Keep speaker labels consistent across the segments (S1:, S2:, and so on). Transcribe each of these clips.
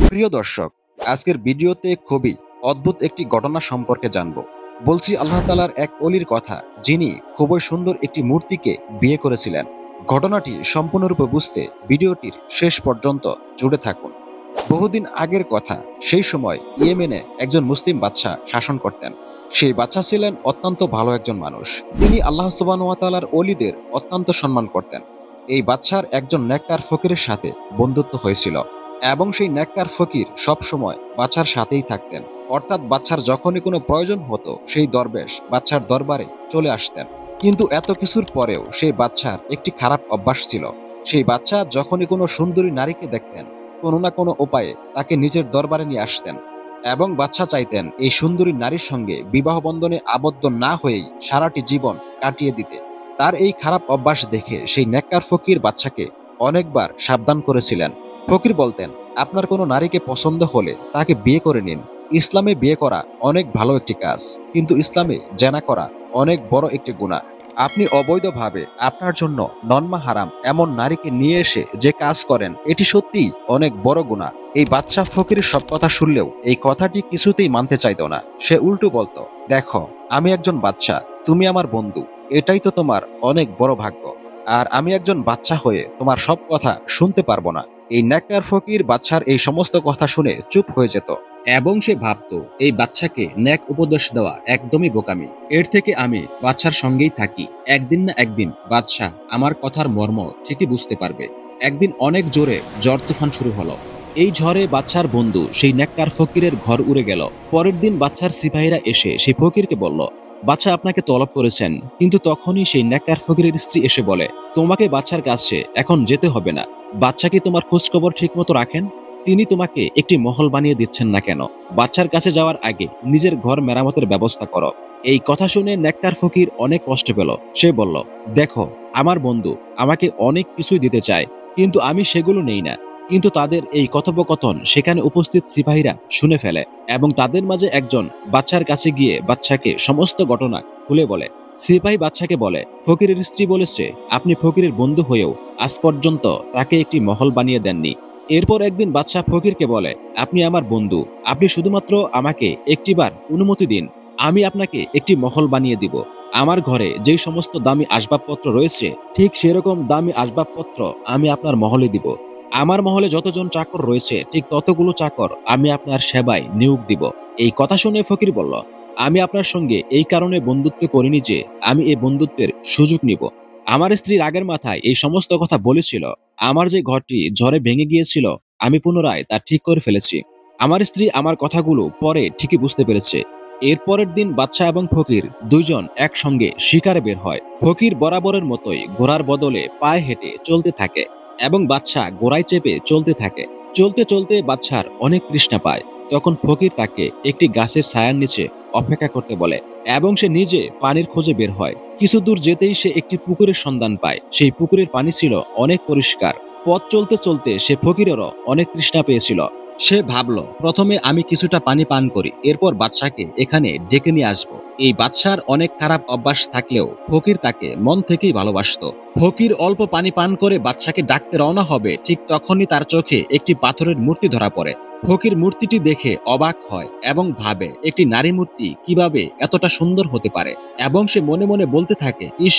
S1: প্রিয় দর্শক, আজকের ভিডিওতে খুবই অদ্ভুত একটি ঘটনা সম্পর্কে জানব। বলছি আল্লাহ তাআলার এক অলির কথা, যিনি খুবই সুন্দর একটি মূর্তিকে বিয়ে করেছিলেন। ঘটনাটি সম্পূর্ণরূপে বুঝতে ভিডিওটির শেষ পর্যন্ত জুড়ে থাকুন। বহুদিন আগের কথা, সেই সময় ইয়েমেনে একজন মুসলিম বাদশা শাসন করতেন। সেই বাদশা ছিলেন অত্যন্ত ভালো একজন মানুষ। তিনি আল্লাহ সুবহানাহু ওয়া তাআলার অলিদের অত্যন্ত সম্মান করতেন। এই বাদশার একজন নেককার ফকিরের সাথে বন্ধুত্ব হয়েছিল এবং সেই নেককার ফকির সব সময় বাদশার সাথেই থাকতেন। অর্থাৎ বাদশার যখনই কোনো প্রয়োজন হতো, সেই দরবেশ বাদশার দরবারে চলে আসতেন। কিন্তু এত কিছুর পরেও সেই বাদশার একটি খারাপ অভ্যাস ছিল। সেই বাদশা যখনই কোনো সুন্দরী নারীকে দেখতেন, কোনো না কোনো উপায়ে তাকে নিজের দরবারে নিয়ে আসতেন এবং বাদশা চাইতেন এই সুন্দরী নারীর সঙ্গে বিবাহ বন্ধনে আবদ্ধ না হয়েই সারাটি জীবন কাটিয়ে দিতে। তার এই খারাপ অভ্যাস দেখে সেই নেককার ফকির বাদশাকে অনেকবার সাবধান করেছিলেন। ফকির বলতেন, আপনার কোনো নারীকে পছন্দ হলে তাকে বিয়ে করে নিন। ইসলামে বিয়ে করা অনেক ভালো একটি কাজ, কিন্তু ইসলামে জেনা করা অনেক বড় একটি গুনাহ। আপনি অবৈধভাবে আপনার জন্য নন্মা হারাম এমন নারীকে নিয়ে এসে যে কাজ করেন, এটি সত্যিই অনেক বড় গুনাহ। এই বাদশাহ ফকিরের সব কথা শুনলেও এই কথাটি কিছুতেই মানতে চাইতো না। সে উল্টো বলতো, দেখো, আমি একজন বাদশাহ, তুমি আমার বন্ধু, এটাই তো তোমার অনেক বড় ভাগ্য। আর আমি একজন বাদশা হয়ে তোমার সব কথা শুনতে পারবো না। এই নেককার ফকির বাদশার এই সমস্ত কথা শুনে চুপ হয়ে যেত এবং সে ভাবতো, এই বাদশাকে নেক উপদেশ দেওয়া একদমই বোকামি। এর থেকে আমি বাদশার সঙ্গেই থাকি। একদিন না একদিন বাদশাহ আমার কথার মর্ম ঠিকই বুঝতে পারবে। একদিন অনেক জোরে ঝড় তুফান শুরু হলো। এই ঝড়ে বাদশার বন্ধু সেই নেককার ফকিরের ঘর উড়ে গেল। পরের দিন বাদশার সিপাহীরা এসে সেই ফকিরকে বলল, বাদশা আপনাকে তলব করেছেন। কিন্তু তখনই সেই নেককার ফকিরের স্ত্রী এসে বলে, তোমাকে বাদশার কাছে এখন যেতে হবে না। বাদশা কি তোমার খোঁজ খবর ঠিক মতো রাখেন? তিনি তোমাকে একটি মহল বানিয়ে দিচ্ছেন না কেন? বাদশার কাছে যাওয়ার আগে নিজের ঘর মেরামতের ব্যবস্থা করো। এই কথা শুনে নেককার ফকির অনেক কষ্ট পেল। সে বলল, দেখো, আমার বন্ধু আমাকে অনেক কিছুই দিতে চায়, কিন্তু আমি সেগুলো নেই না। কিন্তু তাদের এই কথোপকথন সেখানে উপস্থিত সিপাহীরা শুনে ফেলে এবং তাদের মাঝে একজন বাদশার কাছে গিয়ে বাদশাকে সমস্ত ঘটনা খুলে বলে। সিপাহী বাদশাকে বলে, ফকিরের স্ত্রী বলেছে আপনি ফকিরের বন্ধু হয়েও আজ পর্যন্ত তাকে একটি মহল বানিয়ে দেননি। এরপর একদিন বাদশাহ ফকিরকে বলে, আপনি আমার বন্ধু, আপনি শুধুমাত্র আমাকে একটিবার অনুমতি দিন, আমি আপনাকে একটি মহল বানিয়ে দিব। আমার ঘরে যেই সমস্ত দামি আসবাবপত্র রয়েছে, ঠিক সেরকম দামি আসবাবপত্র আমি আপনার মহলে দিব। আমার মহলে যতজন চাকর রয়েছে, ঠিক ততগুলো চাকর আমি আপনার সেবায় নিয়োগ দিব। এই কথা শুনে ফকির বলল, আমি আপনার সঙ্গে এই কারণে বন্ধুত্ব করিনি যে আমি এই বন্ধুত্বের সুযোগ নিব। আমার স্ত্রী রাগের মাথায় এই সমস্ত কথা বলেছিল। আমার যে ঘরটি ঝড়ে ভেঙে গিয়েছিল, আমি পুনরায় তা ঠিক করে ফেলেছি। আমার স্ত্রী আমার কথাগুলো পরে ঠিকই বুঝতে পেরেছে। এর পরের দিন বাদশা এবং ফকির দুইজন একসঙ্গে শিকারে বের হয়। ফকির বরাবরের মতোই ঘোড়ার বদলে পায়ে হেঁটে চলতে থাকে এবং বাদশা ঘোড়ায় চেপে চলতে থাকে। চলতে চলতে বাদশার অনেক তৃষ্ণা পায়। তখন ফকির তাকে একটি গাছের ছায়ার নিচে অপেক্ষা করতে বলে এবং সে নিজে পানির খোঁজে বের হয়। কিছু দূর যেতেই সে একটি পুকুরের সন্ধান পায়। সেই পুকুরের পানি ছিল অনেক পরিষ্কার। পথ চলতে চলতে সে ফকিরেরও অনেক তৃষ্ণা পেয়েছিল। সে ভাবল, প্রথমে আমি কিছুটা পানি পান করি, এরপর বাদশাকে এখানে ডেকে নিয়ে আসব। এই বাদশার অনেক খারাপ অভ্যাস থাকলেও ফকির তাকে মন থেকেই ভালোবাসতো। ফকির অল্প পানি পান করে বাদশাকে ডাকতে রওনা হবে, ঠিক তখনই তার চোখে একটি পাথরের মূর্তি ধরা পড়ে। ফকির মূর্তিটি দেখে অবাক হয় এবং ভাবে, একটি নারী মূর্তি কিভাবে এতটা সুন্দর হতে পারে, এবং সে মনে মনে বলতে থাকে, ইস,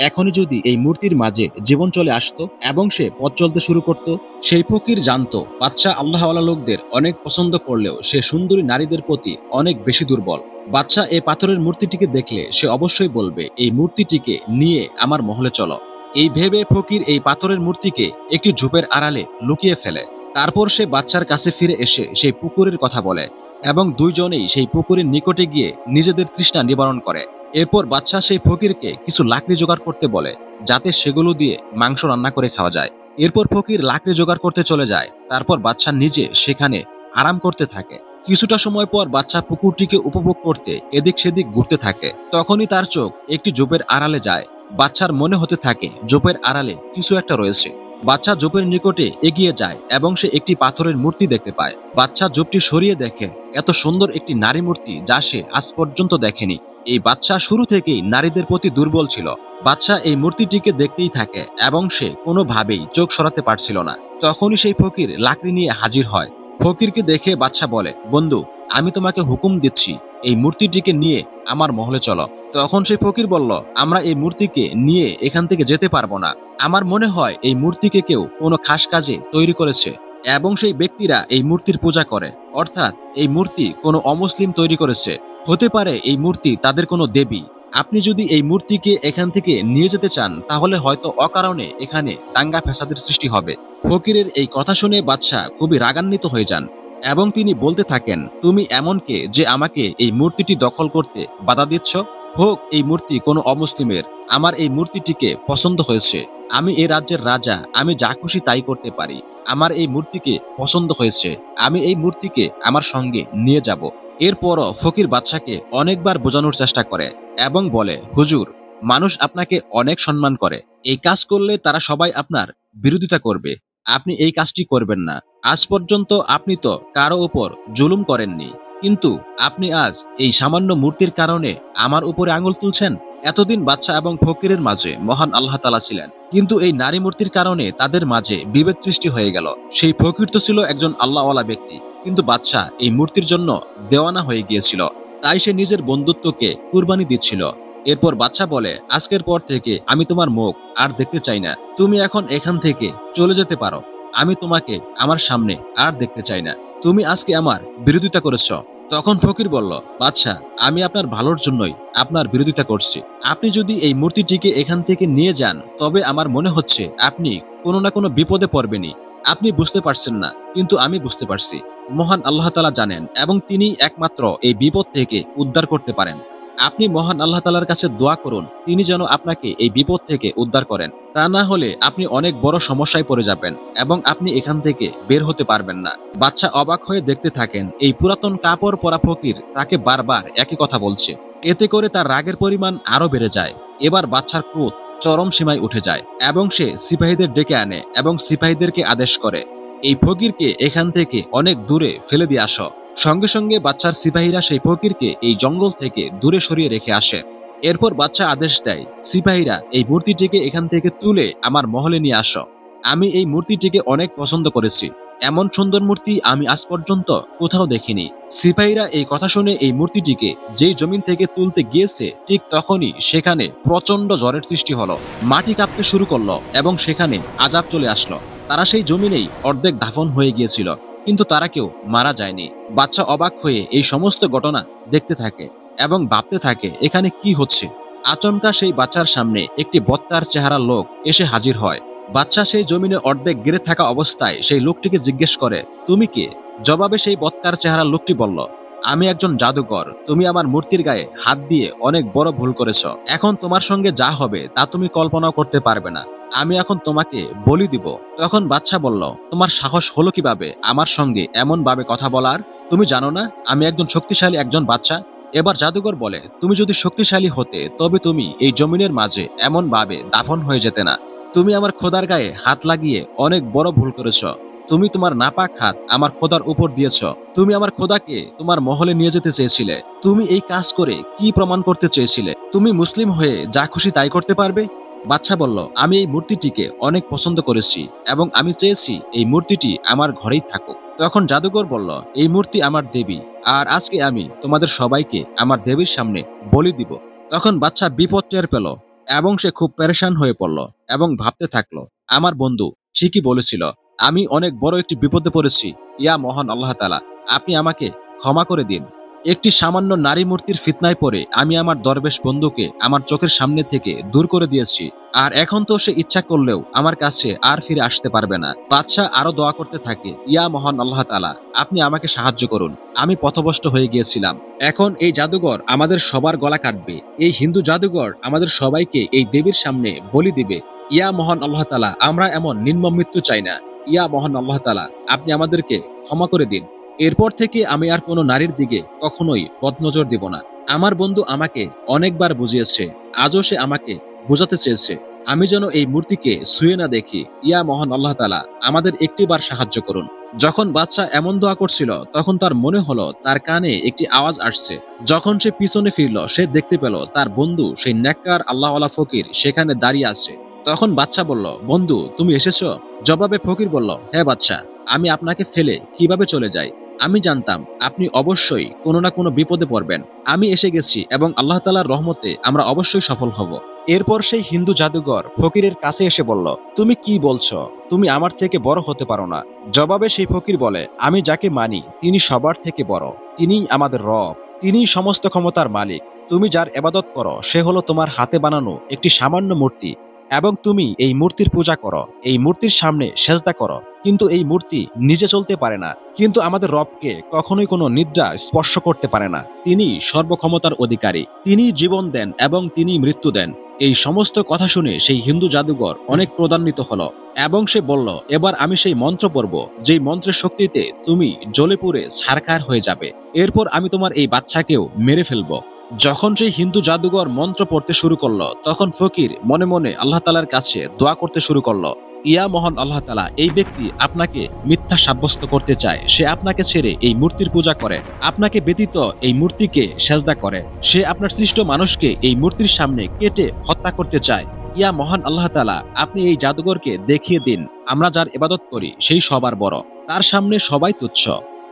S1: এখনই যদি এই মূর্তির মাঝে জীবন চলে আসতো এবং সে পথ চলতে শুরু করত। সেই ফকির জানতো বাদশা আল্লাহওয়ালা লোকদের অনেক পছন্দ করলেও সে সুন্দরী নারীদের প্রতি অনেক বেশি দুর্বল। বাদশা এই পাথরের মূর্তিটিকে দেখলে সে অবশ্যই বলবে, এই মূর্তিটিকে নিয়ে আমার মহলে চলো। এই ভেবে ফকির এই পাথরের মূর্তিকে একটি ঝোপের আড়ালে লুকিয়ে ফেলে। তারপর সে বাদশার কাছে ফিরে এসে সেই পুকুরের কথা বলে এবং দুইজনেই সেই পুকুরের নিকটে গিয়ে নিজেদের তৃষ্ণা নিবারণ করে। এরপর বাদশা সেই ফকিরকে কিছু লাকড়ি জোগাড় করতে বলে, যাতে সেগুলো দিয়ে মাংস রান্না করে খাওয়া যায়। এরপর ফকির লাকড়ি জোগাড় করতে চলে যায়। তারপর বাদশা নিজে সেখানে আরাম করতে থাকে। কিছুটা সময় পর বাদশা পুকুরটিকে উপভোগ করতে এদিক সেদিক ঘুরতে থাকে। তখনই তার চোখ একটি ঝোপের আড়ালে যায়। বাদশার মনে হতে থাকে ঝোপের আড়ালে কিছু একটা রয়েছে। বাদশা ঝোপের নিকটে এগিয়ে যায় এবং সে একটি পাথরের মূর্তি দেখতে পায়। বাদশা ঝোপটি সরিয়ে দেখে এত সুন্দর একটি নারী মূর্তি যা সে আজ পর্যন্ত দেখেনি। এই বাদশা শুরু থেকেই নারীদের প্রতি দুর্বল ছিল। বাদশা এই মূর্তিটিকে দেখতেই থাকে এবং সে কোনোভাবেই চোখ সরাতে পারছিল না। তখনই সেই ফকির লাকড়ি নিয়ে হাজির হয়। ফকিরকে দেখে বাদশা বলে, বন্ধু, আমি তোমাকে হুকুম দিচ্ছি, এই মূর্তিটিকে নিয়ে আমার মহলে চলো। তখন সেই ফকির বলল, আমরা এই মূর্তিকে নিয়ে এখান থেকে যেতে পারবো না। আমার মনে হয় এই মূর্তিকে কেউ কোনো খাস কাজে তৈরি করেছে এবং সেই ব্যক্তিরা এই মূর্তির পূজা করে, অর্থাৎ এই মূর্তি কোনো অমুসলিম তৈরি করেছে। হতে পারে এই মূর্তি তাদের কোনো দেবী। আপনি যদি এই মূর্তিকে এখান থেকে নিয়ে যেতে চান তাহলে হয়তো অকারণে এখানে দাঙ্গা ফ্যাসাদের সৃষ্টি হবে। ফকিরের এই কথা শুনে বাদশা খুবই রাগান্বিত হয়ে যান এবং তিনি বলতে থাকেন, তুমি এমন কে যে আমাকে এই মূর্তিটি দখল করতে বাধা দিচ্ছ? হোক এই মূর্তি কোনো অমুসলিমের, আমার এই মূর্তিটিকে পছন্দ হয়েছে। আমি এই রাজ্যের রাজা, আমি যা খুশি তাই করতে পারি। আমার এই মূর্তিকে পছন্দ হয়েছে, আমি এই মূর্তিকে আমার সঙ্গে নিয়ে যাব। এরপরও ফকির বাদশাকে অনেকবার বোঝানোর চেষ্টা করে এবং বলে, হুজুর, মানুষ আপনাকে অনেক সম্মান করে। এই কাজ করলে তারা সবাই আপনার বিরোধিতা করবে। আপনি এই কাজটি করবেন না। আজ পর্যন্ত আপনি তো কারো উপর জুলুম করেননি, কিন্তু আপনি আজ এই সামান্য মূর্তির কারণে আমার উপরে আঙুল তুলছেন। এতদিন বাদশা এবং ফকিরের মাঝে মহান আল্লাহ তাআলা ছিলেন, কিন্তু এই নারী মূর্তির কারণে তাদের মাঝে বিভেদ সৃষ্টি হয়ে গেল। সেই ফকির তো ছিল একজন আল্লাহওয়ালা ব্যক্তি, কিন্তু বাদশা এই মূর্তির জন্য দেওয়ানা হয়ে গিয়েছিল। তাই সে নিজের বন্ধুত্বকে কুরবানি দিচ্ছিল। এরপর বাদশা বলে, আজকের পর থেকে আমি তোমার মুখ আর দেখতে চাই না। তুমি এখন এখান থেকে চলে যেতে পারো। আমি তোমাকে আমার সামনে আর দেখতে চাই না। তুমি আজকে আমার বিরোধিতা করেছ। তখন ফকির বলল, বাদশা, আমি আপনার ভালোর জন্যই আপনার বিরোধিতা করছি। আপনি যদি এই মূর্তিটিকে এখান থেকে নিয়ে যান তবে আমার মনে হচ্ছে আপনি কোনো না কোনো বিপদে পড়বেনই। আপনি বুঝতে পারছেন না, কিন্তু আমি বুঝতে পারছি। মহান আল্লাহ তাআলা জানেন এবং তিনি একমাত্র এই বিপদ থেকে উদ্ধার করতে পারেন। আপনি মহান আল্লাহ তাআলার কাছে দোয়া করুন, তিনি যেন আপনাকে এই বিপদ থেকে উদ্ধার করেন। তা না হলে আপনি অনেক বড় সমস্যায় পড়ে যাবেন এবং আপনি এখান থেকে বের হতে পারবেন না। বাদশা অবাক হয়ে দেখতে থাকেন এই পুরাতন কাপড় পরা ফকির তাকে বারবার একই কথা বলছে। এতে করে তার রাগের পরিমাণ আরো বেড়ে যায়। এবার বাদশার ক্রোধ চরম সীমায় উঠে যায় এবং সে সিপাহীদের ডেকে আনে এবং সিপাহীদেরকে আদেশ করে, এই ফকিরকে এখান থেকে অনেক দূরে ফেলে দিয়ে আসো। সঙ্গে সঙ্গে বাদশার সিপাহীরা সেই ফকিরকে এই জঙ্গল থেকে দূরে সরিয়ে রেখে আসে। এরপর বাদশা আদেশ দেয়, সিপাহীরা এই মূর্তিটিকে এখান থেকে তুলে আমার মহলে নিয়ে আসো। আমি এই মূর্তিটিকে অনেক পছন্দ করেছি। এমন সুন্দর মূর্তি আমি আজ পর্যন্ত কোথাও দেখিনি। সিপাহীরা এই কথা শুনে এই মূর্তিটিকে যেই জমিন থেকে তুলতে গিয়েছে ঠিক তখনই সেখানে প্রচন্ড ঝড়ের সৃষ্টি হলো। মাটি কাঁপতে শুরু করলো এবং সেখানে আযাব চলে আসলো। তারা সেই জমিনেই অর্ধেক দাফন হয়ে গিয়েছিল, কিন্তু তারা কেউ মারা যায়নি। বাদশা অবাক হয়ে এই সমস্ত ঘটনা দেখতে থাকে এবং ভাবতে থাকে এখানে কি হচ্ছে। আচমকা সেই বাচ্চার সামনে একটি বত্তার চেহারা লোক এসে হাজির হয়। বাদশা সেই জমিনে অর্ধেক গেড়ে থাকা অবস্থায় সেই লোকটিকে জিজ্ঞেস করে, তুমি কে? জবাবে সেই বত্তার চেহারা লোকটি বলল, আমি একজন জাদুকর। তুমি আমার মূর্তির গায়ে হাত দিয়ে অনেক বড় ভুল করেছ। এখন তোমার সঙ্গে যা হবে তা তুমি কল্পনাও করতে পারবে না। আমি এখন তোমাকে বলি দিব। তখন বাদশা বলল, তোমার সাহস হলো কিভাবে আমার সঙ্গে এমন ভাবে কথা বলার? তুমি জানো না আমি একজন শক্তিশালী একজন বাদশা? এবার জাদুকর বলে, তুমি যদি শক্তিশালী হতে তবে তুমি এই জমিনের মাঝে এমন ভাবে দাফন হয়ে যেতে না। তুমি আমার খোদার গায়ে হাত লাগিয়ে অনেক বড় ভুল করেছ। তুমি তোমার নাপাক হাত আমার খোদার উপর দিয়েছ। তুমি আমার খোদাকে তোমার মহলে নিয়ে যেতে চেয়েছিলে। তুমি এই কাজ করে কি প্রমাণ করতে চেয়েছিলে? তুমি মুসলিম হয়ে যা খুশি তাই করতে পারবে? বাদশা বলল, আমি এই মূর্তিটিকে অনেক পছন্দ করেছি এবং আমি চেয়েছি এই মূর্তিটি আমার ঘরেই থাকুক। তখন জাদুকর বলল, এই মূর্তি আমার দেবী, আর আজকে আমি তোমাদের সবাইকে আমার দেবীর সামনে বলি দিব। তখন বাদশা বিপদ টের পেল এবং সে খুব পেরেশান হয়ে পড়ল এবং ভাবতে থাকলো, আমার বন্ধু ঠিকই বলেছিল, আমি অনেক বড় একটি বিপদে পড়েছি। ইয়া মহান আল্লাহ তাআলা, আপনি আমাকে ক্ষমা করে দিন। একটি সামান্য নারী মূর্তির ফিতনায় পড়ে আমি আমার দরবেশ বন্ধুকে আমার চোখের সামনে থেকে দূর করে দিয়েছি, আর এখন তো সে ইচ্ছা করলেও আমার কাছে আর ফিরে আসতে পারবে না। বাদশাহ আরো দোয়া করতে থাকে, ইয়া মহান আল্লাহ তাআলা, আপনি আমাকে সাহায্য করুন। আমি পথভ্রষ্ট হয়ে গিয়েছিলাম। এখন এই জাদুঘর আমাদের সবার গলা কাটবে। এই হিন্দু জাদুঘর আমাদের সবাইকে এই দেবীর সামনে বলি দিবে। ইয়া মহান আল্লাহ তাআলা, আমরা এমন নির্মম মৃত্যু চাই না। ইয়া মহান আল্লাহ তাআলা, আপনি আমাদেরকে ক্ষমা করে দিন। এরপর থেকে আমি আর কোনো নারীর দিকে কখনোই বদনজর দিব না। আমার বন্ধু আমাকে অনেকবার বুঝিয়েছে, আজও সে আমাকে বোঝাতে চেয়েছে আমি যেন এই মূর্তিকে ছুঁয়ে না দেখি। ইয়া মহান আল্লাহ তাআলা, আমাদের একটিবার সাহায্য করুন। যখন বাদশা এমন দোয়া করছিল তখন তার মনে হলো তার কানে একটি আওয়াজ আসছে। যখন সে পিছনে ফিরল সে দেখতে পেল তার বন্ধু সেই নেককার আল্লাহওয়ালা ফকির সেখানে দাঁড়িয়ে আছে। তখন বাদশা বলল, বন্ধু তুমি এসেছো? জবাবে ফকির বলল, হ্যাঁ বাদশা, আমি আপনাকে ফেলে কিভাবে চলে যাই? আমি জানতাম আপনি অবশ্যই কোনো না কোনো বিপদে পড়বেন। আমি এসে গেছি এবং আল্লাহ তাআলার রহমতে আমরা অবশ্যই সফল হব। এরপর সেই হিন্দু জাদুঘর ফকিরের কাছে এসে বলল, তুমি কি বলছো? তুমি আমার থেকে বড় হতে পারো না। জবাবে সেই ফকির বলে, আমি যাকে মানি তিনি সবার থেকে বড়। তিনিই আমাদের রব। তিনিই সমস্ত ক্ষমতার মালিক। তুমি যার ইবাদত করো সে হলো তোমার হাতে বানানো একটি সামান্য মূর্তি, এবং তুমি এই মূর্তির পূজা করো, এই মূর্তির সামনে সেজদা করো। কিন্তু এই মূর্তি নিজে চলতে পারে না, কিন্তু আমাদের রবকে কখনোই কোনো নিদ্রা স্পর্শ করতে পারে না। তিনি সর্বক্ষমতার অধিকারী, তিনি জীবন দেন এবং তিনি মৃত্যু দেন। এই সমস্ত কথা শুনে সেই হিন্দু জাদুঘর অনেক ক্রোধান্বিত হলো এবং সে বলল, এবার আমি সেই মন্ত্র পড়ব যেই মন্ত্রের শক্তিতে তুমি জ্বলে পুড়ে ছারখার হয়ে যাবে। এরপর আমি তোমার এই বাচ্চাকেও মেরে ফেলবো। যখন সেই হিন্দু জাদুঘর মন্ত্র পড়তে শুরু করলো, তখন ফকির মনে মনে আল্লাহ তাআলার কাছে দোয়া করতে শুরু করলো, ইয়া মহান আল্লাহ তাআলা, এই ব্যক্তি আপনাকে মিথ্যা সাব্যস্ত করতে চায়। সে আপনাকে ছেড়ে এই মূর্তির পূজা করে, আপনাকে ব্যতীত এই মূর্তিকে সেজদা করে। সে আপনার সৃষ্ট মানুষকে এই মূর্তির সামনে কেটে হত্যা করতে চায়। ইয়া মহান আল্লাহ তাআলা, আপনি এই জাদুঘরকে দেখিয়ে দিন আমরা যার ইবাদত করি সেই সবার বড়, তার সামনে সবাই তুচ্ছ।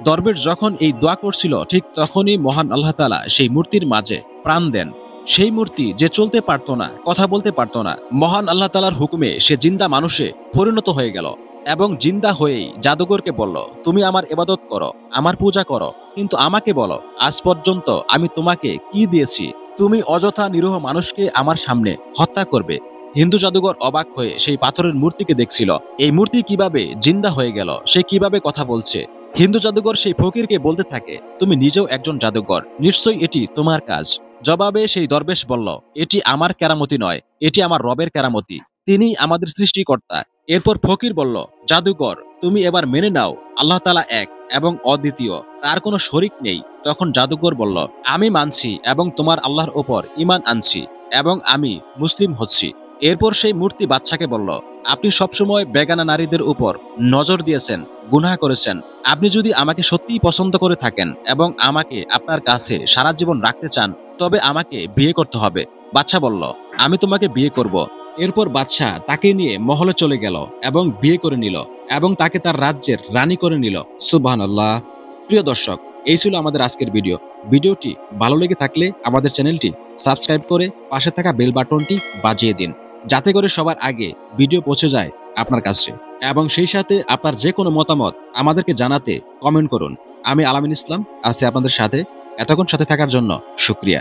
S1: দরবেশ যখন এই দোয়া করছিল, ঠিক তখনই মহান আল্লাহ তাআলা সেই মূর্তির মাঝে প্রাণ দেন। সেই মূর্তি যে চলতে পারতো না, কথা বলতে পারতো না, মহান আল্লাহ তাআলার হুকুমে সে জিন্দা মানুষে পরিণত হয়ে গেল এবং জিন্দা হয়েই জাদুঘরকে বলল, তুমি আমার ইবাদত করো, আমার পূজা করো, কিন্তু আমাকে বলো আজ পর্যন্ত আমি তোমাকে কি দিয়েছি? তুমি অযথা নিরীহ মানুষকে আমার সামনে হত্যা করবে। হিন্দু জাদুঘর অবাক হয়ে সেই পাথরের মূর্তিকে দেখছিল। এই মূর্তি কিভাবে জিন্দা হয়ে গেল, সে কিভাবে কথা বলছে। হিন্দু জাদুঘর সেই ফকিরকে বলতে থাকে, তুমি নিজেও একজন জাদুঘর, নিশ্চয়ই এটি তোমার কাজ। জবাবে সেই দরবেশ বলল, এটি আমার কেরামতি নয়, এটি আমার রবের কেরামতি। তিনি আমাদের সৃষ্টিকর্তা। এরপর ফকির বলল, জাদুঘর তুমি এবার মেনে নাও আল্লাহ তাআলা এক এবং অদ্বিতীয়, তার কোনো শরিক নেই। তখন জাদুঘর বলল, আমি মানছি এবং তোমার আল্লাহর ওপর ঈমান আনছি এবং আমি মুসলিম হচ্ছি। এরপর সেই মূর্তি বাদশাকে বলল, আপনি সবসময় বেগানা নারীদের উপর নজর দিয়েছেন, গুনাহ করেছেন। আপনি যদি আমাকে সত্যিই পছন্দ করে থাকেন এবং আমাকে আপনার কাছে সারা জীবন রাখতে চান, তবে আমাকে বিয়ে করতে হবে। বাদশা বলল, আমি তোমাকে বিয়ে করব। এরপর বাদশা তাকে নিয়ে মহলে চলে গেল এবং বিয়ে করে নিল এবং তাকে তার রাজ্যের রানী করে নিল। সুবহানাল্লাহ। প্রিয় দর্শক, এই ছিল আমাদের আজকের ভিডিও। ভিডিওটি ভালো লেগে থাকলে আমাদের চ্যানেলটি সাবস্ক্রাইব করে পাশে থাকা বেল বাটনটি বাজিয়ে দিন, যাতে করে সবার আগে ভিডিও পৌঁছে যায় আপনার কাছে। এবং সেই সাথে আপনার যে কোনো মতামত আমাদেরকে জানাতে কমেন্ট করুন। আমি আলামিন ইসলাম আছি আপনাদের সাথে। এতক্ষণ সাথে থাকার জন্য শুকরিয়া।